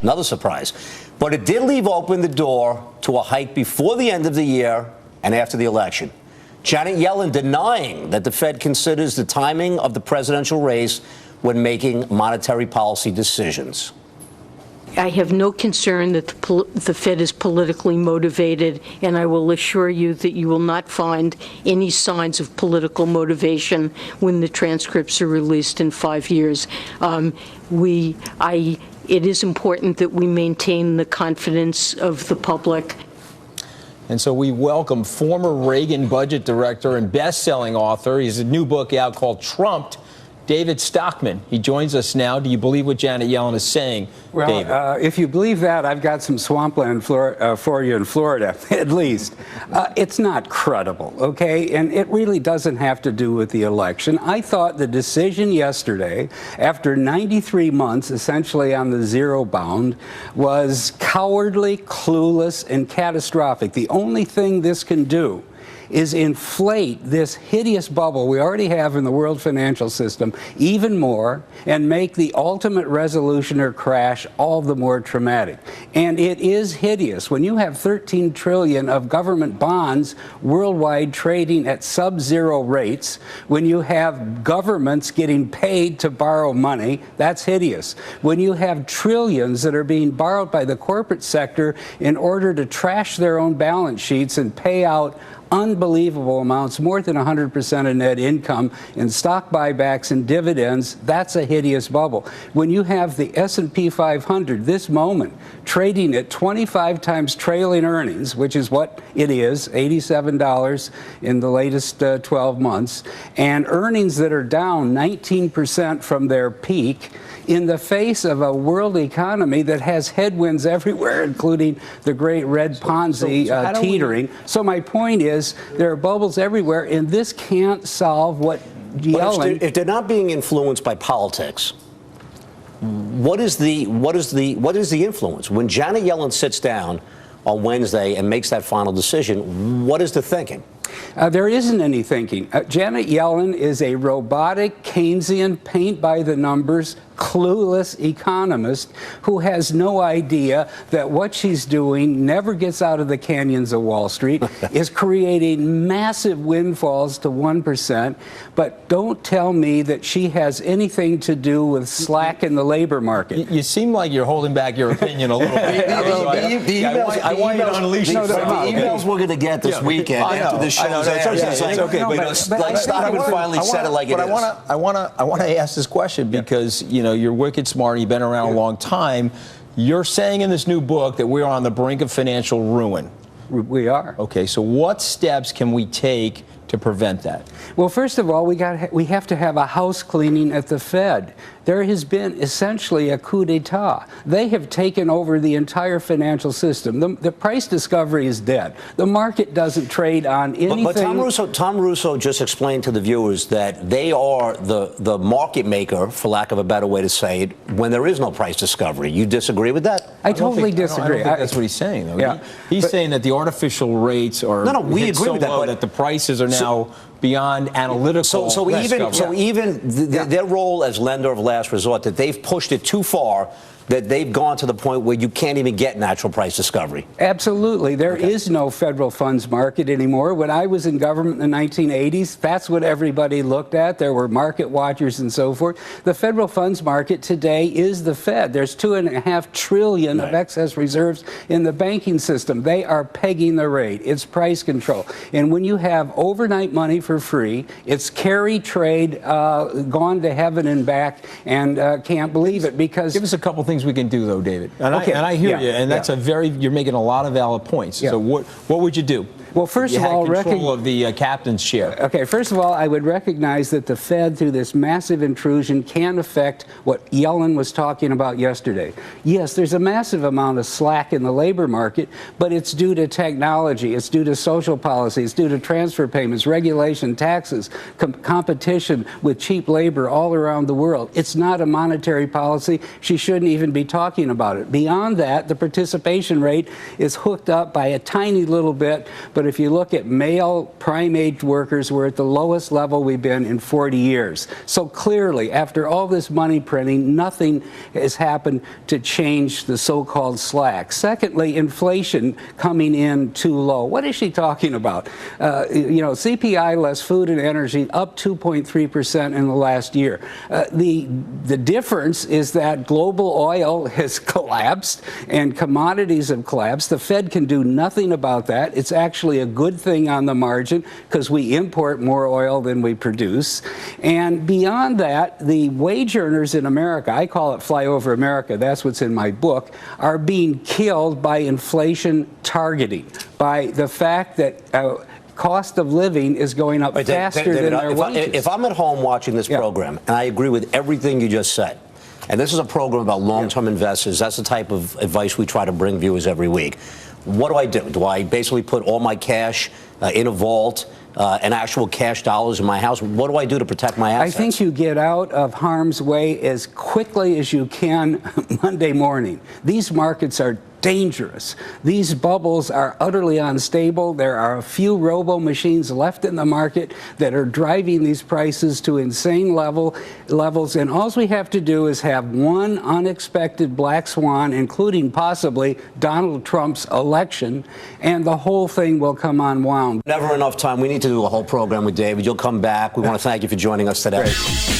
Another surprise. But it did leave open the door to a hike before the end of the year and after the election. Janet Yellen denying that the Fed considers the timing of the presidential race when making monetary policy decisions. I have no concern that the Fed is politically motivated, and I will assure you that you will not find any signs of political motivation when the transcripts are released in 5 years. It is important that we maintain the confidence of the public. And so we welcome former Reagan budget director and best-selling author. He has a new book out called Trumped, David Stockman. He joins us now. Do you believe what Janet Yellen is saying, well, David? If you believe that, I've got some swampland for you in Florida, at least. It's not credible, okay? And it really doesn't have to do with the election. I thought the decision yesterday, after 93 months, essentially on the zero bound, was cowardly, clueless, and catastrophic. The only thing this can do is inflate this hideous bubble we already have in the world financial system even more and make the ultimate resolution or crash all the more traumatic. And it is hideous. When you have 13 trillion of government bonds worldwide trading at sub-zero rates, when you have governments getting paid to borrow money, that's hideous. When you have trillions that are being borrowed by the corporate sector in order to trash their own balance sheets and pay out unbelievable amounts, more than 100% of net income in stock buybacks and dividends, that's a hideous bubble. When you have the S&P 500 this moment trading at 25 times trailing earnings, which is what it is, $87 in the latest 12 months, and earnings that are down 19% from their peak, in the face of a world economy that has headwinds everywhere, including the great red Ponzi teetering. So my point is, there are bubbles everywhere, and this can't solve what Yellen... If they're not being influenced by politics, what is the influence? When Janet Yellen sits down on Wednesday and makes that final decision, what is the thinking? There isn't any thinking. Janet Yellen is a robotic, Keynesian, paint-by-the-numbers, clueless economist who has no idea that what she's doing never gets out of the canyons of Wall Street, is creating massive windfalls to 1%, but don't tell me that she has anything to do with slack in the labor market. You seem like you're holding back your opinion a little bit. I want you to unleash the emails we're going to get this weekend after the show's it's okay, but Stockman finally said it like it is. I want to ask this question because, you know, you're wicked smart, you've been around a long time. You're saying in this new book that we're on the brink of financial ruin. We are. Okay, so what steps can we take to prevent that? Well, first of all, we have to have a house cleaning at the Fed. There has been essentially a coup d'etat. They have taken over the entire financial system. The price discovery is dead. The market doesn't trade on anything. But Tom Russo just explained to the viewers that they are the market maker, for lack of a better way to say it, when there is no price discovery. You disagree with that? I totally disagree. I don't think that's what he's saying, though. Yeah. He's saying that the artificial rates are we agree with that, low that the prices are now beyond analytical. So even their role as lender of last resort, that they've pushed it too far, that they've gone to the point where you can't even get natural price discovery. Absolutely. There is no federal funds market anymore. When I was in government in the 1980s, that's what everybody looked at. There were market watchers and so forth. The federal funds market today is the Fed. There's $2.5 trillion of excess reserves in the banking system. They are pegging the rate. It's price control. And when you have overnight money for free, it's carry trade gone to heaven and back, and can't believe it because... Give us a couple things we can do, though, David. And I hear you, and that's you're making a lot of valid points. So what would you do? Well, first of all, control of the captain's chair. Okay, first of all, I would recognize that the Fed, through this massive intrusion, can affect what Yellen was talking about yesterday. Yes, there's a massive amount of slack in the labor market, but it's due to technology, it's due to social policy, it's due to transfer payments, regulation, taxes, competition with cheap labor all around the world. It's not a monetary policy. She shouldn't even be talking about it. Beyond that, the participation rate is hooked up by a tiny little bit, but but if you look at male prime-age workers, we're at the lowest level we've been in 40 years. So clearly, after all this money printing, nothing has happened to change the so-called slack. Secondly, inflation coming in too low. What is she talking about? CPI less food and energy up 2.3% in the last year. The difference is that global oil has collapsed and commodities have collapsed. The Fed can do nothing about that. It's actually a good thing on the margin because we import more oil than we produce. And beyond that, the wage earners in America, I call it flyover America, that's what's in my book, are being killed by inflation targeting, by the fact that cost of living is going up faster than their wages. If I'm at home watching this program, and I agree with everything you just said, and this is a program about long-term investors, that's the type of advice we try to bring viewers every week. What do? Do I basically put all my cash in a vault and actual cash dollars in my house? What do I do to protect my assets? I think you get out of harm's way as quickly as you can Monday morning. These markets are dangerous. These bubbles are utterly unstable. There are a few robo-machines left in the market that are driving these prices to insane levels, and all we have to do is have one unexpected black swan, including possibly Donald Trump's election, and the whole thing will come unwound. Never enough time. We need to do a whole program with David. You'll come back. We want to thank you for joining us today. Great.